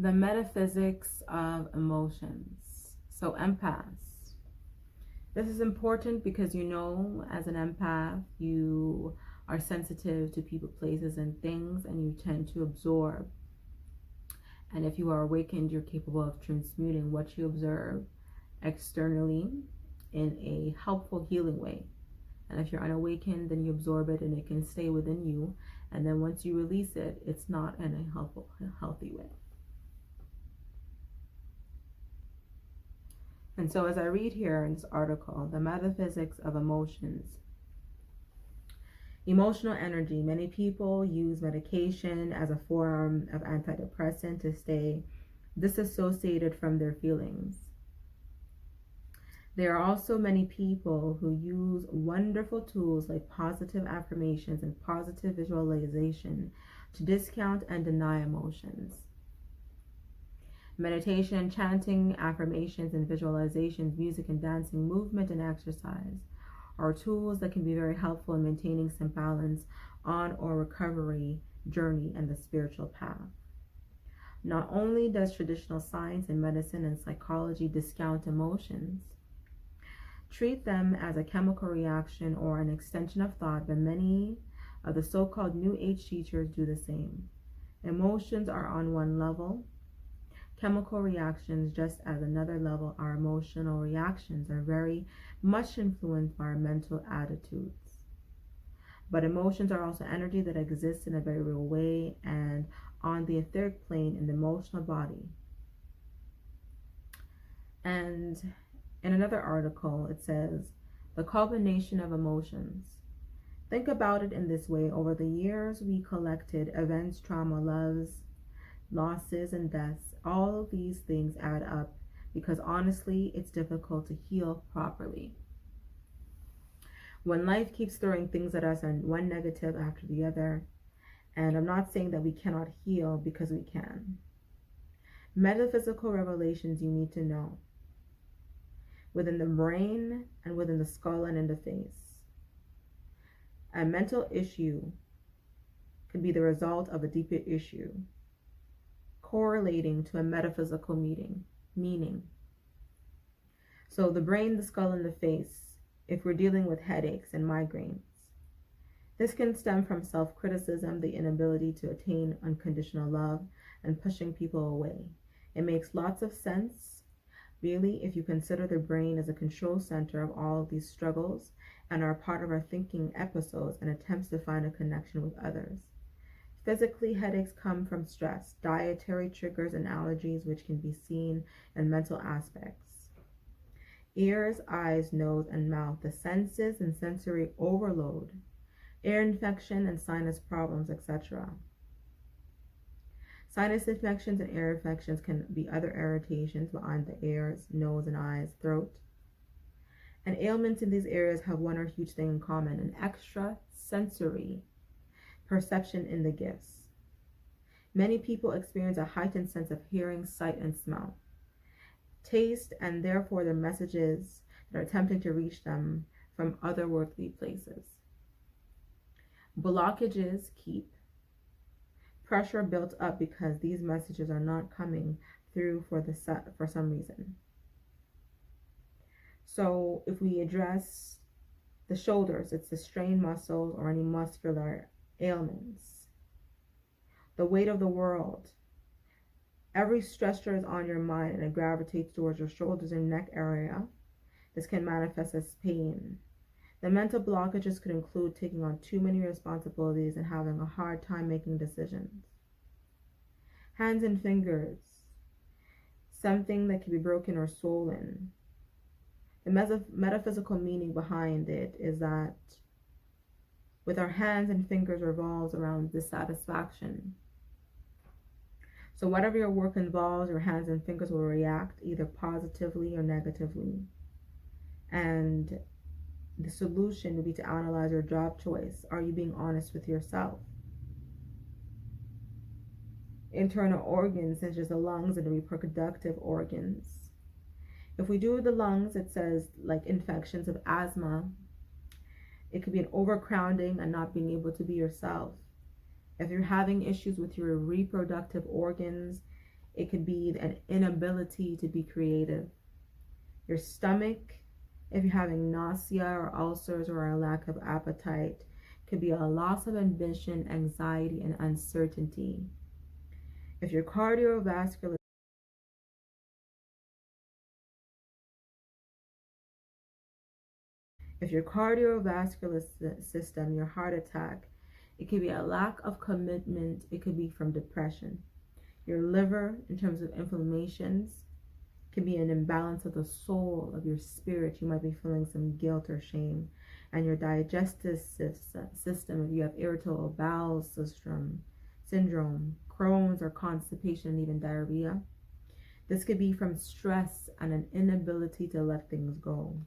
The metaphysics of emotions. So empaths. This is important because as an empath, you are sensitive to people, places, and things, and you tend to absorb. And if you are awakened, you're capable of transmuting what you observe externally in a helpful, healing way. And if you're unawakened, then you absorb it and it can stay within you. And then once you release it, it's not in a healthy way. And so as I read here in this article, the metaphysics of emotions. Emotional energy. Many people use medication as a form of antidepressant to stay disassociated from their feelings. There are also many people who use wonderful tools like positive affirmations and positive visualization to discount and deny emotions. Meditation, chanting, affirmations, and visualizations, music and dancing, movement and exercise are tools that can be very helpful in maintaining some balance on our recovery journey and the spiritual path. Not only does traditional science and medicine and psychology discount emotions, treat them as a chemical reaction or an extension of thought, but many of the so-called New Age teachers do the same. Emotions are on one level. Chemical reactions, just as another level, our emotional reactions are very much influenced by our mental attitudes. But emotions are also energy that exists in a very real way and on the etheric plane in the emotional body. And in another article, it says, the culmination of emotions. Think about it in this way. Over the years, we collected events, trauma, loves, losses, and deaths. All of these things add up because honestly, it's difficult to heal properly. When life keeps throwing things at us and one negative after the other, and I'm not saying that we cannot heal because we can. Metaphysical revelations you need to know. Within the brain and within the skull and in the face. A mental issue could be the result of a deeper issue correlating to a metaphysical meaning. So the brain, the skull, and the face, if we're dealing with headaches and migraines, this can stem from self-criticism, the inability to attain unconditional love, and pushing people away. It makes lots of sense, really, if you consider the brain as a control center of all of these struggles and are part of our thinking episodes and attempts to find a connection with others. Physically, headaches come from stress, dietary triggers, and allergies, which can be seen in mental aspects. Ears, eyes, nose, and mouth, the senses and sensory overload, ear infection and sinus problems, etc. Sinus infections and ear infections can be other irritations behind the ears, nose, and eyes, throat. And ailments in these areas have one or huge thing in common, an extra sensory perception in the gifts. Many people experience a heightened sense of hearing, sight, and smell, taste, and therefore their messages that are attempting to reach them from otherworldly places. Blockages keep pressure built up because these messages are not coming through for some reason. So if we address the shoulders, it's the strained muscles or any muscular ailments. The weight of the world. Every stressor is on your mind and it gravitates towards your shoulders and neck area. This can manifest as pain. The mental blockages could include taking on too many responsibilities and having a hard time making decisions. Hands and fingers. Something that can be broken or swollen. The metaphysical meaning behind it is that with our hands and fingers revolves around dissatisfaction. So whatever your work involves, your hands and fingers will react either positively or negatively. And the solution would be to analyze your job choice. Are you being honest with yourself? Internal organs such as the lungs and the reproductive organs. If we do the lungs, it says like infections of asthma. It could be an overcrowding and not being able to be yourself. If you're having issues with your reproductive organs, It could be an inability to be creative. Your stomach, if you're having nausea or ulcers or a lack of appetite, could be a loss of ambition, anxiety, and uncertainty. If your cardiovascular system, your heart attack, it could be a lack of commitment. It could be from depression. Your liver, in terms of inflammations, can be an imbalance of the soul, of your spirit. You might be feeling some guilt or shame. And your digestive system, if you have irritable bowel syndrome, Crohn's or constipation, and even diarrhea, this could be from stress and an inability to let things go.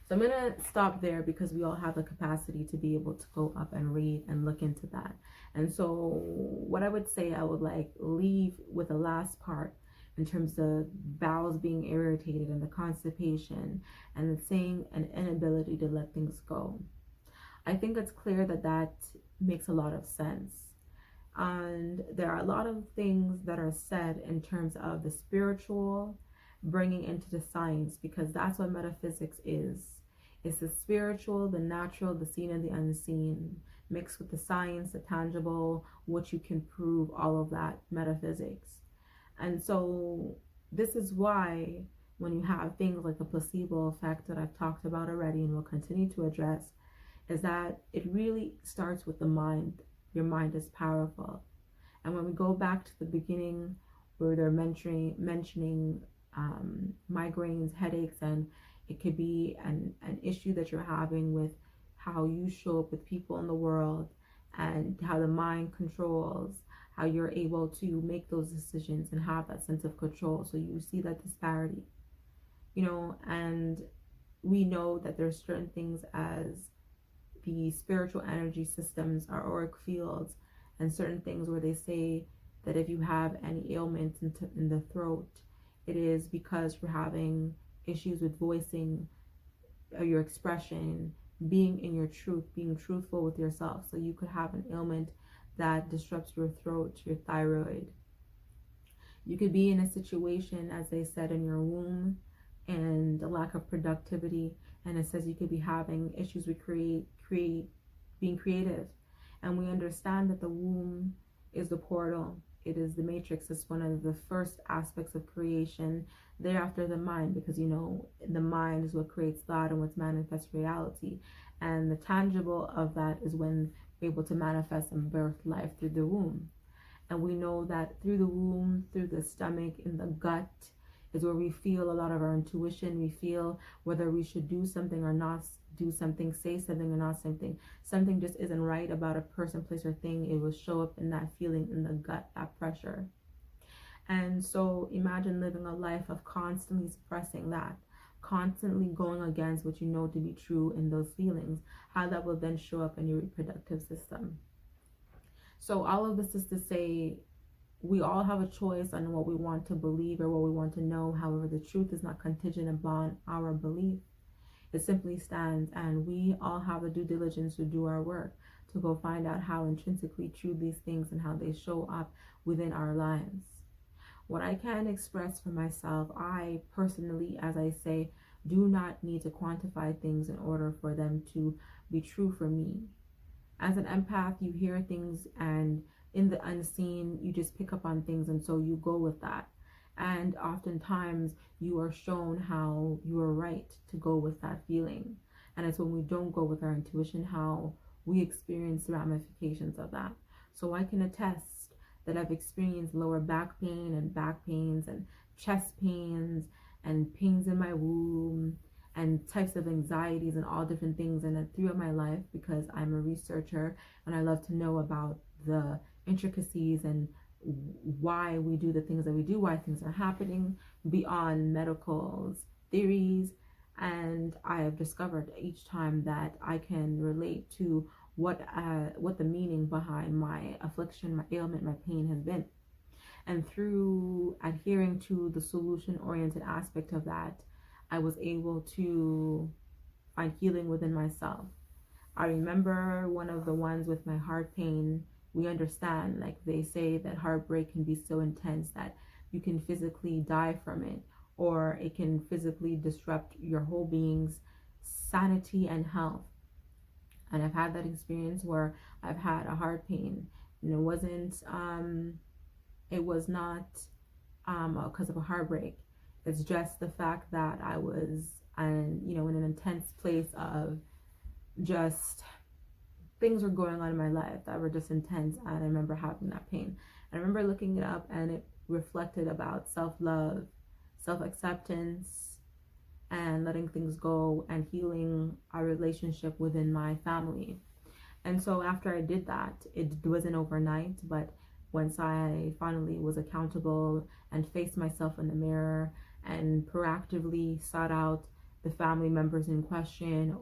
So I'm going to stop there because we all have the capacity to be able to go up and read and look into that. And so what I would say, I would like leave with the last part in terms of bowels being irritated and the constipation and the saying an inability to let things go. I think it's clear that that makes a lot of sense. And there are a lot of things that are said in terms of the spiritual bringing into the science, because that's what metaphysics is. It's the spiritual, the natural, the seen and the unseen, mixed with the science, the tangible, what you can prove, all of that metaphysics. And so this is why when you have things like the placebo effect that I've talked about already and will continue to address, is that it really starts with the mind. Your mind is powerful. And when we go back to the beginning where they're mentioning migraines, headaches, and it could be an issue that you're having with how you show up with people in the world and how the mind controls, how you're able to make those decisions and have that sense of control. So you see that disparity, and we know that there's certain things as the spiritual energy systems, our auric fields, and certain things where they say that if you have any ailments in the throat, it is because you're having issues with voicing your expression, being in your truth, being truthful with yourself. So you could have an ailment that disrupts your throat, your thyroid. You could be in a situation, as they said, in your womb and a lack of productivity, and it says you could be having issues with being creative. And we understand that the womb is the portal, it is the matrix. It's one of the first aspects of creation, thereafter the mind, because the mind is what creates thought and what manifests reality, and the tangible of that is when we're able to manifest and birth life through the womb. And we know that through the womb, through the stomach, in the gut, is where we feel a lot of our intuition. We feel whether we should do something or not do something, say something or not something. Something just isn't right about a person, place, or thing. It will show up in that feeling in the gut, that pressure. And so imagine living a life of constantly suppressing that, constantly going against what you know to be true in those feelings, how that will then show up in your reproductive system. So all of this is to say, we all have a choice on what we want to believe or what we want to know. However, the truth is not contingent upon our belief. It simply stands, and we all have the due diligence to do our work, to go find out how intrinsically true these things and how they show up within our lives. What I can express for myself, I personally, as I say, do not need to quantify things in order for them to be true for me. As an empath, you hear things, and in the unseen, you just pick up on things, and so you go with that. And oftentimes, you are shown how you are right to go with that feeling. And it's when we don't go with our intuition how we experience the ramifications of that. So I can attest that I've experienced lower back pain and back pains and chest pains and pains in my womb and types of anxieties and all different things, and throughout my life, because I'm a researcher and I love to know about the intricacies and why we do the things that we do, why things are happening beyond medical's theories. And I have discovered each time that I can relate to what the meaning behind my affliction, my ailment, my pain has been. And through adhering to the solution-oriented aspect of that, I was able to find healing within myself. I remember one of the ones with my heart pain we understand, like they say, that heartbreak can be so intense that you can physically die from it, or it can physically disrupt your whole being's sanity and health. And I've had that experience where I've had a heart pain, and it was not because of a heartbreak. It's just the fact that I was, in an intense place of just things were going on in my life that were just intense, and I remember having that pain. I remember looking it up, and it reflected about self-love, self-acceptance, and letting things go, and healing our relationship within my family. And so after I did that, it wasn't overnight, but once I finally was accountable and faced myself in the mirror and proactively sought out the family members in question,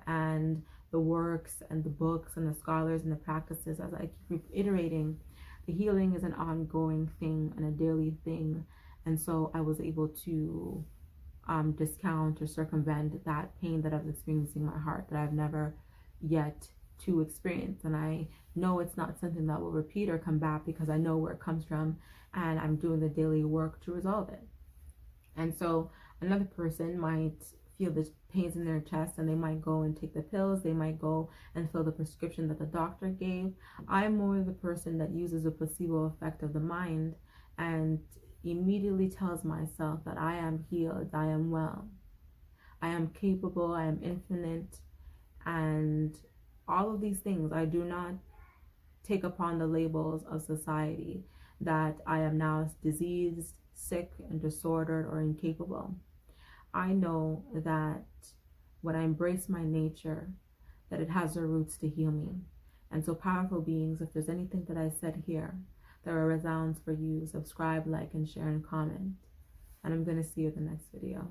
and the works and the books and the scholars and the practices, as I keep iterating, the healing is an ongoing thing and a daily thing. And so I was able to discount or circumvent that pain that I was experiencing in my heart, that I've never yet to experience. And I know it's not something that will repeat or come back, because I know where it comes from, and I'm doing the daily work to resolve it. And so another person might feel the pains in their chest, and they might go and take the pills, they might go and fill the prescription that the doctor gave. I'm more the person that uses the placebo effect of the mind and immediately tells myself that I am healed, I am well, I am capable, I am infinite, and all of these things. I do not take upon the labels of society that I am now diseased, sick, and disordered, or incapable. I know that when I embrace my nature, that it has the roots to heal me. And so, powerful beings, if there's anything that I said here that resounds for you, subscribe, like, and share, and comment. And I'm going to see you in the next video.